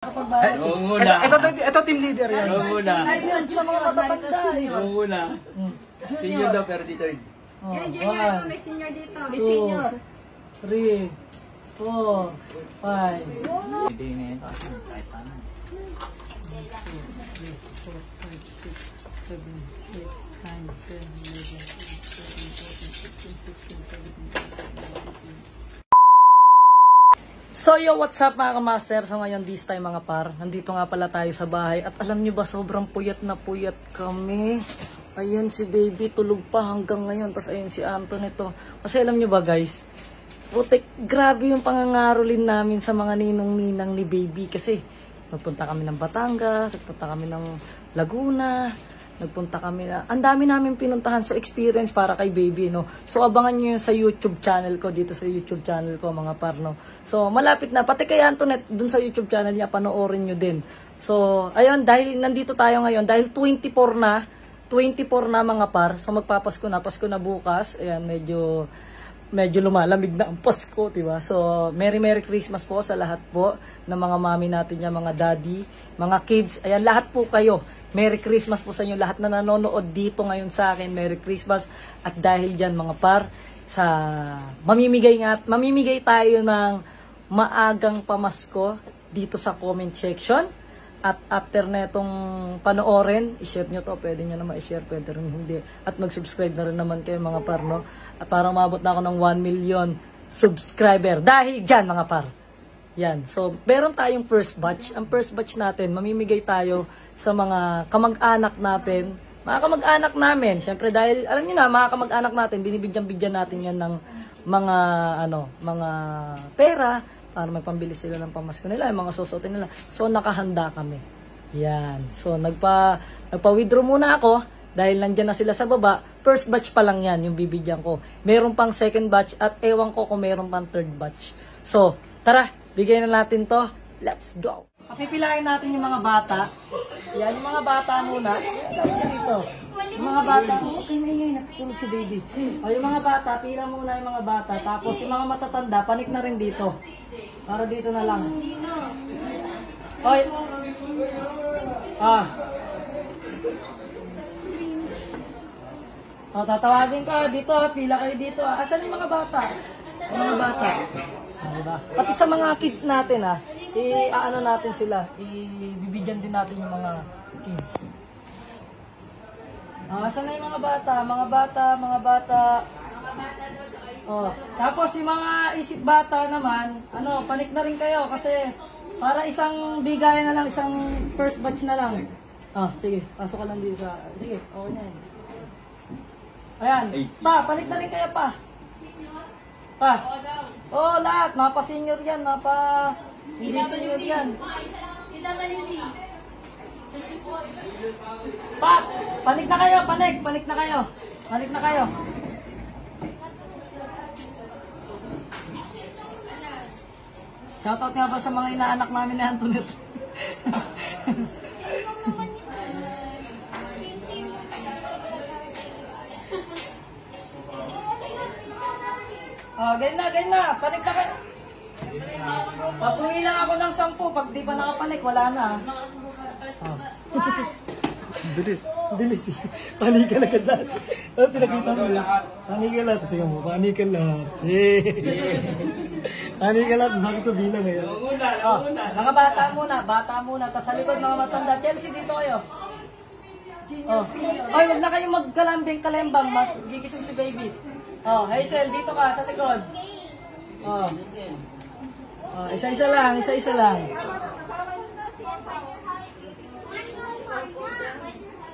Ito team leader yan. Ayun, sa mga matatanda. Yung una. Senior daw pero dito rin. Yan, junior ito. May senior dito. May senior. 3, 4, 5. Hindi na ito. 7, 8, 9, 10, 11, 12, 13, 14, 15, 16, 17, 18, 19. So yo, what's up mga kamaster? So ngayon this time mga par, nandito nga pala tayo sa bahay. At alam nyo ba, sobrang puyat na puyat kami. Ayun si baby, tulog pa hanggang ngayon. Tapos ayun si Anton ito. Kasi alam nyo ba guys, putik, grabe yung pangangarolin namin sa mga ninong-ninang ni baby. Kasi nagpunta kami ng Batangas, nagpunta kami ng Laguna, nagpunta kami na, ang dami namin pinuntahan. So experience para kay baby, no. So abangan nyo yun sa YouTube channel ko, dito sa YouTube channel ko mga par, no. So malapit na, pati kay Antoinette dun sa YouTube channel niya, panoorin nyo din. So ayun, dahil nandito tayo ngayon, dahil 24 na mga par. So magpapasko na, Pasko na bukas. Ayan, medyo lumalamig na ang Pasko, diba? So, Merry Christmas po sa lahat po ng mga mami natin niya, mga daddy, mga kids. Ayan, lahat po kayo. Merry Christmas po sa inyo lahat na nanonood dito ngayon sa akin. Merry Christmas. At dahil dyan mga par, mamimigay tayo ng maagang pamasko dito sa comment section. At after netong panoorin, i-share nyo to. Pwede nyo naman i-share, pwede rin hindi. At mag-subscribe na rin naman kayo mga par, no? At para umabot na ako ng 1 million subscriber. Dahil dyan mga par. Yan. So, meron tayong first batch. Ang first batch natin, mamimigay tayo sa mga kamag-anak natin. Mga kamag-anak namin. Siyempre dahil, alam niyo na, mga kamag-anak natin, binibigyan natin yan ng mga pera para may pambili sila ng pamasko nila, yung mga susuotin nila. So, nakahanda kami. Yan. So, nagpa-withdraw muna ako dahil nandyan na sila sa baba. First batch pa lang yan, yung bibigyan ko. Meron pang second batch at ewan ko kung meron pang third batch. So, tara, bigyan na natin to. Let's go! Papipilain natin yung mga bata. Yan, yung mga bata muna. Dito. Yung mga bata, okay, may natutulog si baby. O, yung mga bata, pila muna yung mga bata. Tapos yung mga matatanda, panik na rin dito. Para dito na lang. Oy! O, tatawagin ka dito, pila kayo dito. Asan yung mga bata? Yung mga bata. Diba? Pati sa mga kids natin, i-ano natin sila, ibibigyan din natin yung mga kids. Asan na yung mga bata? Mga bata. Oh, tapos yung mga isip bata naman, panik na rin kayo kasi para isang bigayan na lang, isang first batch na lang. Sige, pasok ka lang dito sa, sige, okay na yan. Ayan, panik na rin kayo pa. Oh, lahat, mapa-senior yan, hindi senior yan. Panik na kayo, panik na kayo. Shoutout nga ba sa mga inaanak namin ni Antoinette? Ganyan na. Panik na kayo. Papungi lang ako ng 10. Pag di pa nakapanik, wala na. Bilis. Panikan agad lahat. Pinakita mo lang. Panikan lahat. Tingnan mo, panikan lahat. Panikan lahat. Sabi ko bilang ngayon. Mga bata muna. Tapos sa likod mga matanda. Chelsea, dito kayo. Ay, wag na kayong magkalambing-kalembang. Gigising si baby. Hazel, dito ka sa likod. Isa-isa lang.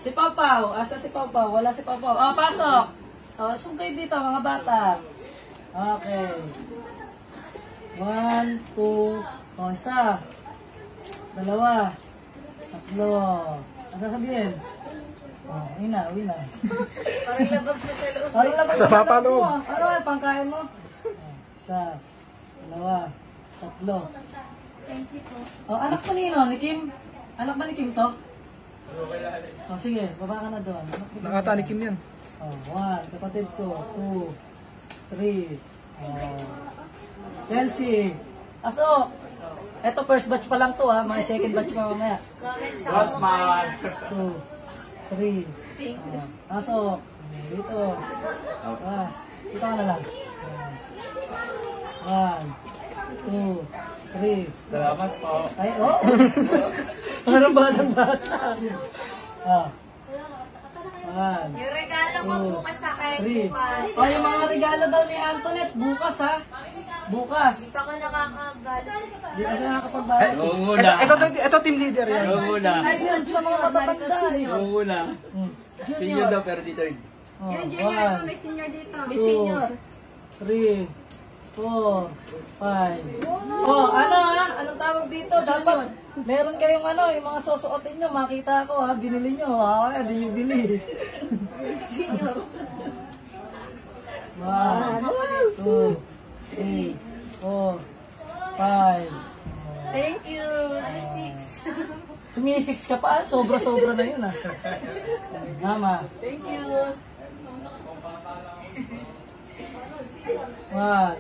Si Pawpaw, asa si Pawpaw? Wala si Pawpaw. Pasok. Sungkay dito mga bata. Okay. 1, 2, isa. 2, 3. Ano sabihin? Wina. Parang labag na sa loob. Sa papaloob. Ano yung pangkain mo? 1, 2, 3. Thank you po. Anak mo ni Kim? Anak ba ni Kim to? Sige, baba ka na doon. Nakata ni Kim yan. 1, kapatid ko. 2, 3. Chelsea. Asok. Eto, first batch pa lang to ha. Mga second batch pa mamaya. Comment sa Boss man. 2, 3. Pasok. Dito. Pas. Dito ka na lang. 1, 2, 3. Salamat po. Ay, oh. Parang batang bata. Ah. 1. yung regalo mo bukas sa akin. 3. Bukas. Oh, yung mga regalo daw ni Antoinette, bukas ha. Bukas. Hindi pa ako nakakabalo. Di ka na nakakapag-bati. Ikaw muna. Ito team leader yan. Ikaw muna. Ay, yun sa mga matatanda. Ikaw muna. Senior daw pero dito rin. Oh, Yung junior ko, may senior dito. 2, 3, 4, 5. Oh, ano ha? Anong tawag dito? Dapat meron kayong ano, yung mga susuotin nyo. Makita ko ha, binili nyo. Ha, di nyo bili. 1, 2, 3, 4, 5. Thank you. Ano 6? Tumisix ka pa, sobra-sobra na yun ha. Mama. Thank you. 1,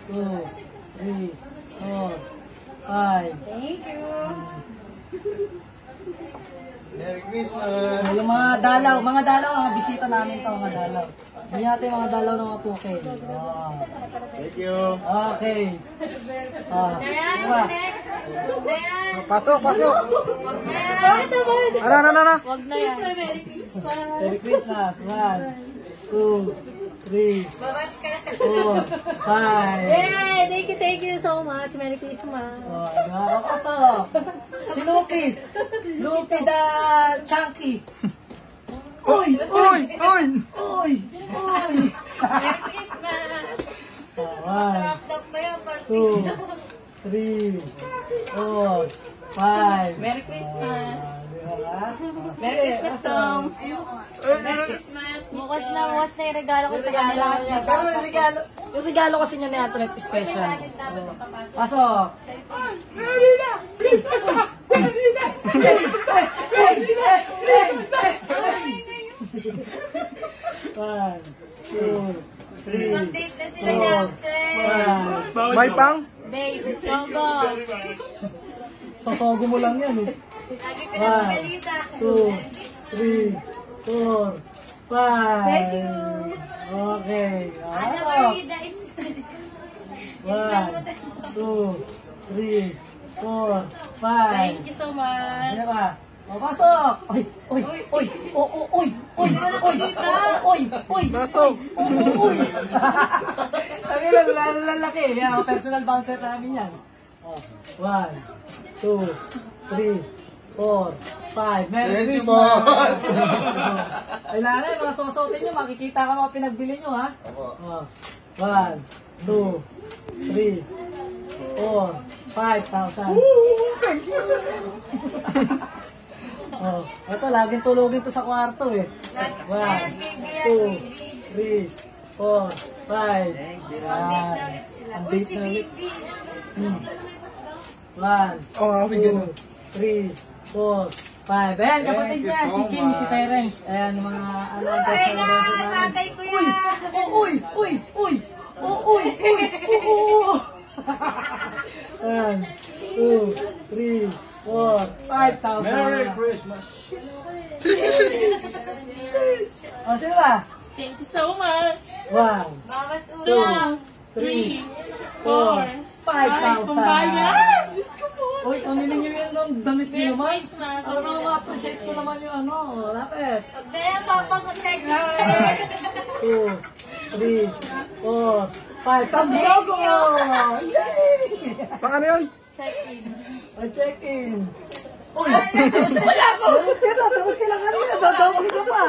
2, 3, 4, 5. Thank you. Merry Christmas! Yung mga dalaw, mga bisita namin to, mga dalaw. Hindi natin mga dalaw ng mga 2K. Wow. Thank you! Okay. Dayan, Diba? next. Dayan. Pasok! Wag na yan. Ano? Wag na yan. Merry Christmas. 1, 2, 3, Babash ka na. 4, 5. Yay! Thank you so much. Merry Christmas. Oh, nakakasok. Si Lupi. Lupi the Chunky. Uy! Merry Christmas. 1, Laptop mo yan. 2, 3, 4, 5. Merry Christmas. Merry Christmas song. Merry Christmas. Bukas na yung regalo ko sa kanila. Pero yung regalo kasi niya ni Antoinette special. Pasok. One, 2, 3, Mag-date na sila Jackson. 5. May pang? Date. Sogo. Sasogo mo lang yan eh. Lagi ka na magalita. 2, 3, 4, 5. Thank you. Okay. Ana Pasok. Marida is... 1, 2, 3, 4, 5. Thank you so much. Ano ka? O, pasok! Oy! Pasok! Uy! Sabi lang, lalaki. Yan, personal bouncer namin yan. O, 1, 2, 3, 4, 5. Merry Thank you, Christmas! boss! Kailangan yung mga susuotin nyo, makikita ka mga pinagbili nyo, ha? O, 1, 2, 3, 4, 5,000. Thank you! Oh, ito, laging tulogin to sa kwarto eh. 1, 2, 3, 4, 5. Mag-date na ulit sila. Uy, si Bibi. 1, Oh, we ganun. 2, 3, 4, 5. Ayan, kapatid niya, si Kim, si Terence. Ayan, yung mga Ay na, tatay ko yan. Uy! 1, 2, 3, 4, 5,000. Merry Christmas. O, sino ba? Thank you so much. 1, Bawas ulang. 3, 4, 5,000. Diyos ko po. Uy, pamili niyo yun ng damit niyo naman. Christmas. Ano ma-appreciate ko naman yung ano, rapid. Huwag na yan, papag-check. 2, 3, 4, 5. Tamsogo! Yay! Pang ano yun? Check-in. Check-in. Uy, wala ko! Tapos ka lang kanina, dadawin ka pa.